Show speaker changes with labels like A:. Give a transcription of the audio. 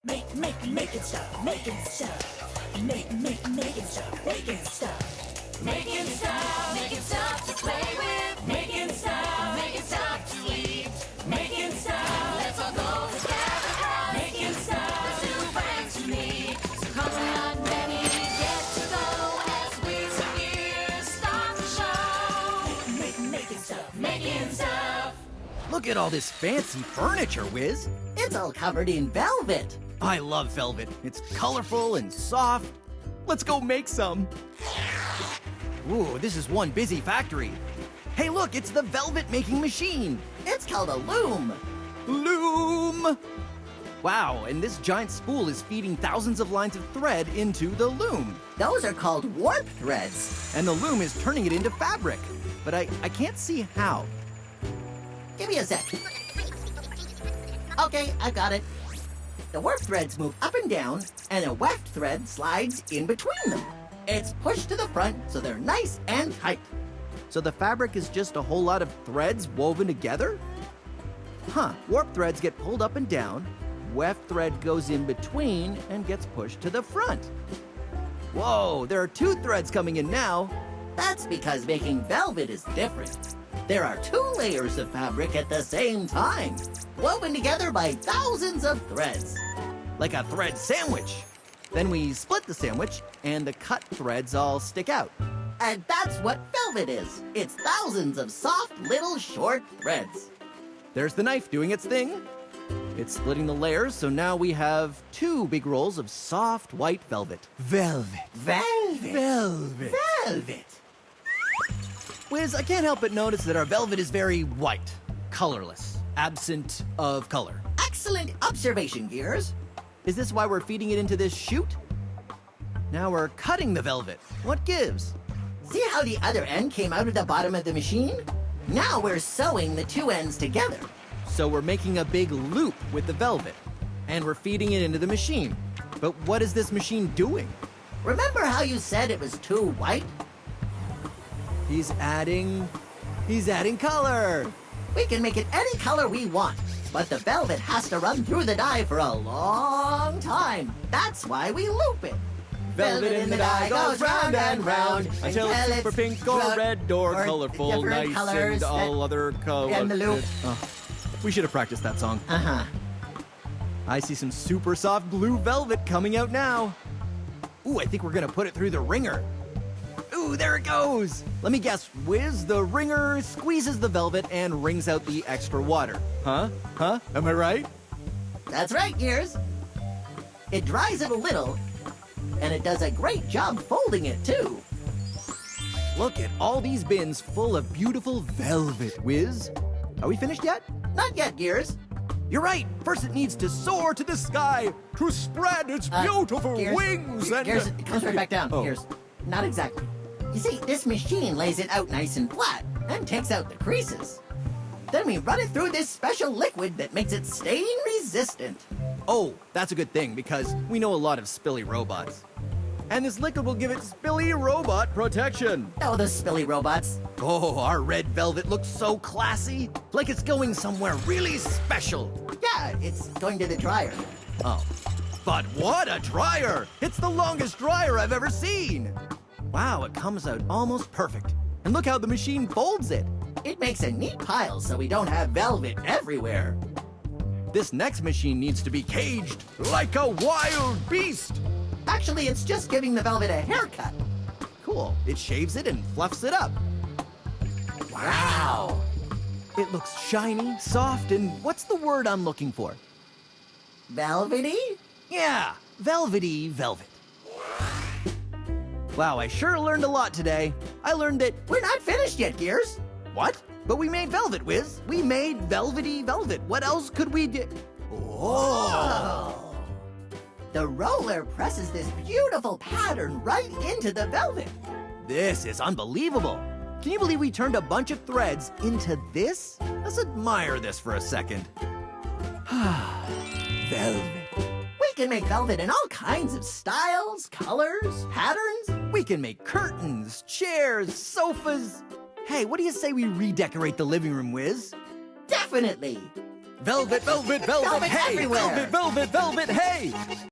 A: Making stuff, making stuff, making stuff, making stuff, making stuff to play with, making stuff to eat, making stuff. Let's all go together, making stuff. Let's do friends you need. So come on, many get to go as we some years start the show. Making stuff, making stuff.
B: Look at all this fancy furniture, Wiz.
C: It's all covered in velvet.
B: I love velvet. It's colorful and soft. Let's go make some. Ooh, this is one busy factory. Hey, look, it's the velvet making machine.
C: It's called a loom.
B: Loom! Wow, and this giant spool is feeding thousands of lines of thread into the loom.
C: Those are called warp threads.
B: And the loom is turning it into fabric. But I can't see how.
C: Give me a sec. Okay, I've got it. The warp threads move up and down, and a weft thread slides in between them. It's pushed to the front so they're nice and tight.
B: So the fabric is just a whole lot of threads woven together? Huh, warp threads get pulled up and down, weft thread goes in between and gets pushed to the front. Whoa, there are two threads coming in now.
C: That's because making velvet is different. There are 2 layers of fabric at the same time, woven together by thousands of threads.
B: Like a thread sandwich. Then we split the sandwich, and the cut threads all stick out.
C: And that's what velvet is. It's thousands of soft little short threads.
B: There's the knife doing its thing. It's splitting the layers, so now we have 2 big rolls of soft white velvet. Velvet.
C: Velvet.
B: Velvet.
C: Velvet.
B: Wiz, I can't help but notice that our velvet is very white, colorless, absent of color.
C: Excellent observation, Gears.
B: Is this why we're feeding it into this chute? Now we're cutting the velvet. What gives?
C: See how the other end came out of the bottom of the machine? Now we're sewing the 2 ends together.
B: So we're making a big loop with the velvet, and we're feeding it into the machine. But what is this machine doing?
C: Remember how you said it was too white?
B: He's adding color.
C: We can make it any color we want, but the velvet has to run through the dye for a long time. That's why we loop it.
B: Velvet in the dye goes round and round until it's super pink or red or colorful,
C: different
B: nice
C: colors
B: and all other colors.
C: and the loop.
B: We should have practiced that song.
C: Uh-huh.
B: I see some super soft blue velvet coming out now. Ooh, I think we're gonna put it through the wringer. Ooh, there it goes! Let me guess, Wiz, the wringer squeezes the velvet and wrings out the extra water. Huh? Am I right?
C: That's right, Gears. It dries it a little, and it does a great job folding it, too.
B: Look at all these bins full of beautiful velvet, Wiz. Are we finished yet?
C: Not yet, Gears.
B: You're right. First it needs to soar to the sky to spread its beautiful
C: Gears,
B: wings and...
C: Gears, it comes right back down.
B: Oh.
C: Gears, not exactly. You see, this machine lays it out nice and flat and takes out the creases. Then we run it through this special liquid that makes it stain resistant.
B: Oh, that's a good thing because we know a lot of spilly robots. And this liquid will give it spilly robot protection.
C: Oh, the spilly robots.
B: Oh, our red velvet looks so classy. Like it's going somewhere really special.
C: Yeah, it's going to the dryer.
B: Oh, but what a dryer! It's the longest dryer I've ever seen. Wow, it comes out almost perfect. And look how the machine folds it.
C: It makes a neat pile so we don't have velvet everywhere.
B: This next machine needs to be caged like a wild beast.
C: Actually, it's just giving the velvet a haircut.
B: Cool. It shaves it and fluffs it up.
C: Wow!
B: It looks shiny, soft, and what's the word I'm looking for?
C: Velvety?
B: Yeah, velvety velvet. Wow, I sure learned a lot today. I learned that...
C: We're not finished yet, Gears.
B: What? But we made velvet, Wiz. We made velvety velvet. What else could we do?
C: Oh! The roller presses this beautiful pattern right into the velvet.
B: This is unbelievable. Can you believe we turned a bunch of threads into this? Let's admire this for a second. Velvet.
C: We can make velvet in all kinds of styles, colors, patterns.
B: We can make curtains, chairs, sofas. Hey, what do you say we redecorate the living room, Wiz?
C: Definitely.
B: Velvet, velvet, velvet,
C: Velvet
B: hey!
C: everywhere.
B: Velvet, velvet, velvet, hey!